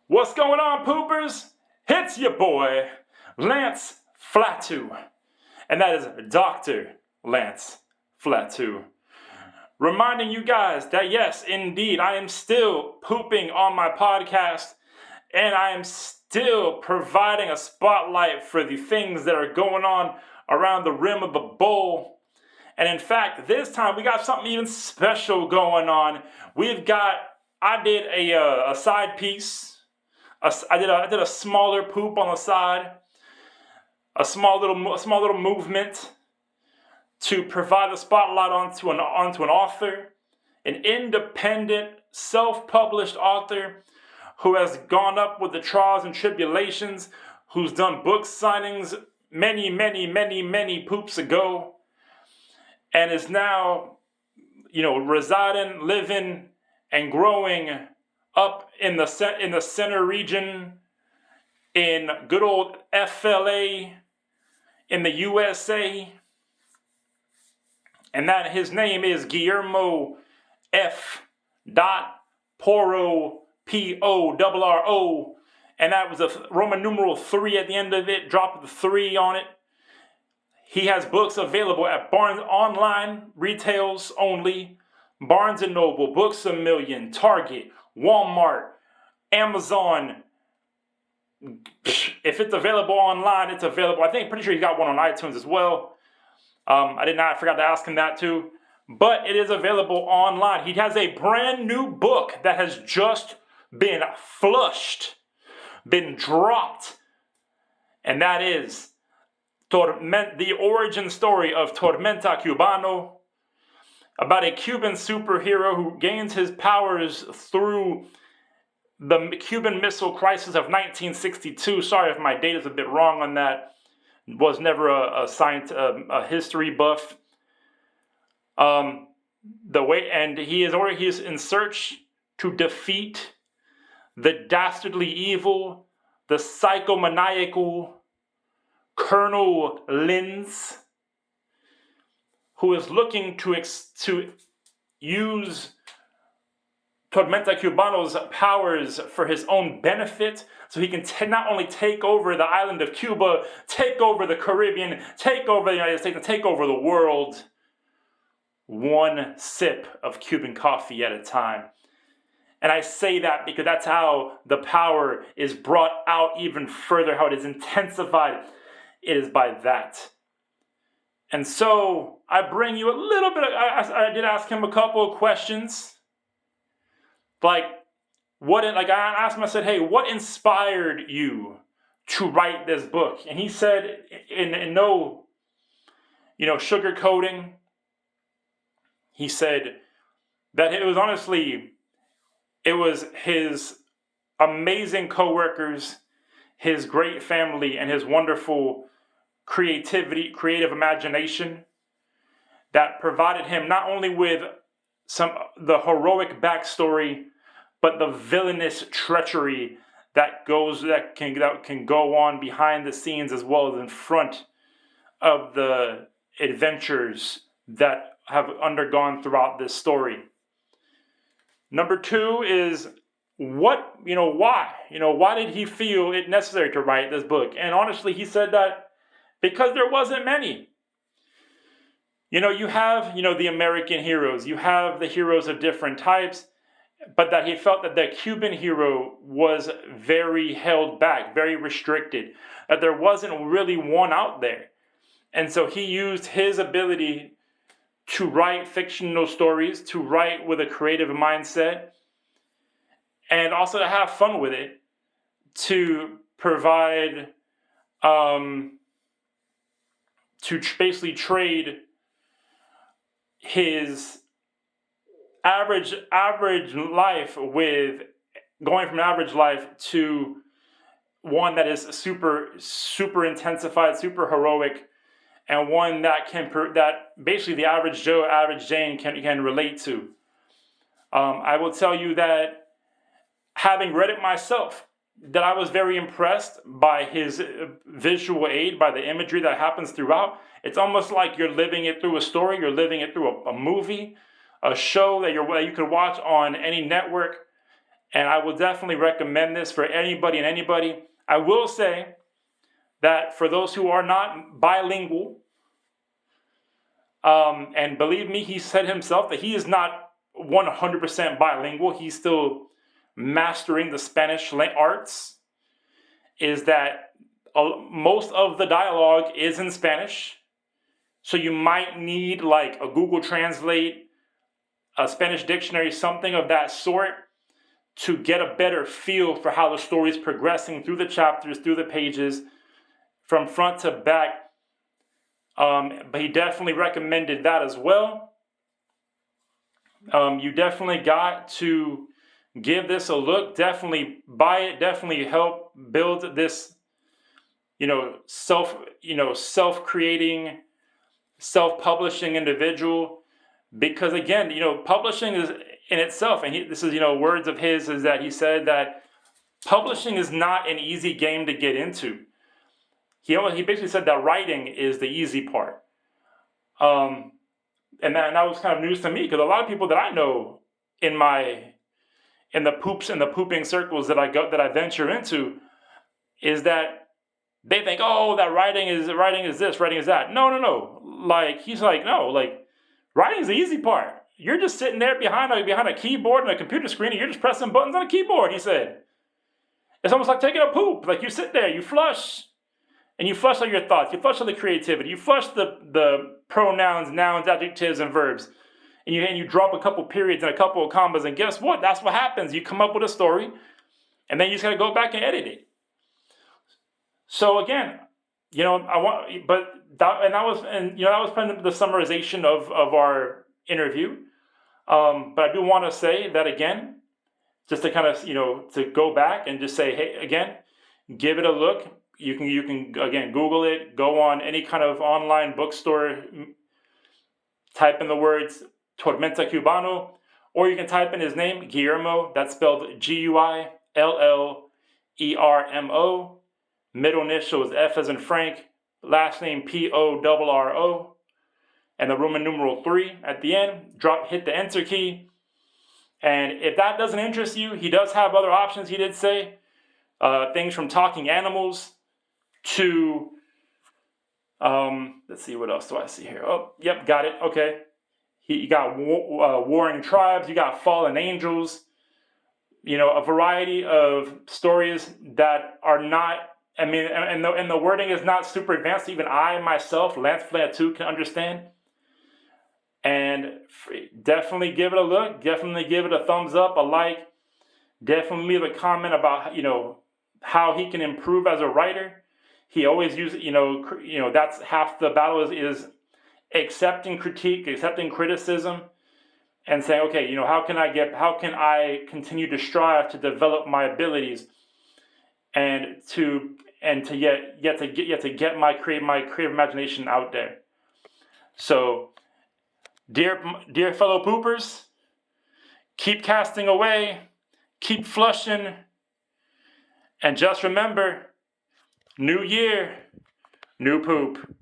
What's going on, poopers? It's your boy, Lance Flatu. And that is Dr. Lance Flatu. Reminding you guys that yes, indeed, I am still pooping on my podcast, and I am still providing a spotlight for the things that are going on around the rim of the bowl. And in fact, this time we got something even special going on. I did a side piece. I did a smaller poop on the side, a small little movement to provide a spotlight onto an author, an independent, self-published author who has gone up with the trials and tribulations, who's done book signings many poops ago, and is now, residing, living, and growing up in the center region in good old FLA in the USA. And that his name is Guillermo F. Porro, Porro. And that was a Roman numeral 3 at the end of it, drop the 3 on it. He has books available at Barnes Online, retails only, Barnes & Noble, Books A Million, Target, Walmart, Amazon. If it's available online, it's available. Pretty sure he's got one on iTunes as well. I forgot to ask him that too. But it is available online. He has a brand new book that has just been flushed, been dropped. And that is the origin story of Tormenta Cubano, about a Cuban superhero who gains his powers through the Cuban Missile Crisis of 1962. Sorry if my date is a bit wrong on that. Was never a history buff. He is in search to defeat the dastardly evil, the psychomaniacal Colonel Linz, who is looking to use Tormenta Cubano's powers for his own benefit, so he can not only take over the island of Cuba, take over the Caribbean, take over the United States, and take over the world, one sip of Cuban coffee at a time. And I say that because that's how the power is brought out even further, how it is intensified. It is by that. And so I bring you a little bit I did ask him a couple of questions. I asked him, I said, hey, what inspired you to write this book? And he said, in no, sugarcoating, he said that it was his amazing coworkers, his great family, and his wonderful creative imagination that provided him not only with the heroic backstory, but the villainous treachery that can go on behind the scenes as well as in front of the adventures that have undergone throughout this story. Number 2 is why? Why did he feel it necessary to write this book? And honestly, he said that because there wasn't many. You have, the American heroes, you have the heroes of different types, but that he felt that the Cuban hero was very held back, very restricted, that there wasn't really one out there. And so he used his ability to write fictional stories, to write with a creative mindset, and also to have fun with it, to provide, to basically trade his average life with going from average life to one that is super intensified, super heroic, and one that basically the average Joe, average Jane can relate to. I will tell you that having read it myself, that I was very impressed by his visual aid, by the imagery that happens throughout. It's almost like you're living it through a story, you're living it through a movie, a show that you could watch on any network, And I will definitely recommend this for anybody and anybody. I will say that for those who are not bilingual, and believe me, he said himself that he is not 100% bilingual. He's still mastering the Spanish arts. Is that most of the dialogue is in Spanish. So you might need like a Google Translate, a Spanish dictionary, something of that sort to get a better feel for how the story is progressing through the chapters, through the pages, from front to back. But he definitely recommended that as well. You definitely got to give this a look. Definitely buy it. Definitely help build this, self-creating, self-publishing individual. Because again, publishing is in itself, and this is, words of his, is that he said that publishing is not an easy game to get into. He basically said that writing is the easy part. And that was kind of news to me, because a lot of people that I know in the pooping circles that I venture into, is that they think, oh, that writing is this, writing is that. No. Like, he's like, no, like, writing is the easy part. You're just sitting there behind a keyboard and a computer screen, and you're just pressing buttons on a keyboard, he said. It's almost like taking a poop. Like, you sit there, you flush, and you flush all your thoughts. You flush all the creativity. You flush the pronouns, nouns, adjectives, and verbs. And you drop a couple periods and a couple of commas, and guess what? That's what happens. You come up with a story, and then you just got to go back and edit it. So again, that was kind of the summarization of our interview. But I do want to say that again, just to kind of, to go back and just say, hey, again, give it a look. You can again, Google it, go on any kind of online bookstore, type in the words Tormenta Cubano, or you can type in his name, Guillermo, that's spelled Guillermo, middle initial is F as in Frank, last name Porro, and the Roman numeral 3 at the end. Hit the enter key. And if that doesn't interest you, he does have other options, he did say. Things from talking animals to, let's see, what else do I see here? Oh, yep, got it, okay. You got warring tribes, you got fallen angels, a variety of stories that are not, and the wording is not super advanced. Even I, myself, Lance Flatu, can understand. And definitely give it a look. Definitely give it a thumbs up, a like. Definitely leave a comment about, how he can improve as a writer. He always uses, that's half the battle is accepting critique, accepting criticism, and saying, okay, how can I continue to strive to develop my abilities and to get my creative imagination out there. So, dear fellow poopers, keep casting away, keep flushing, and just remember, new year, new poop.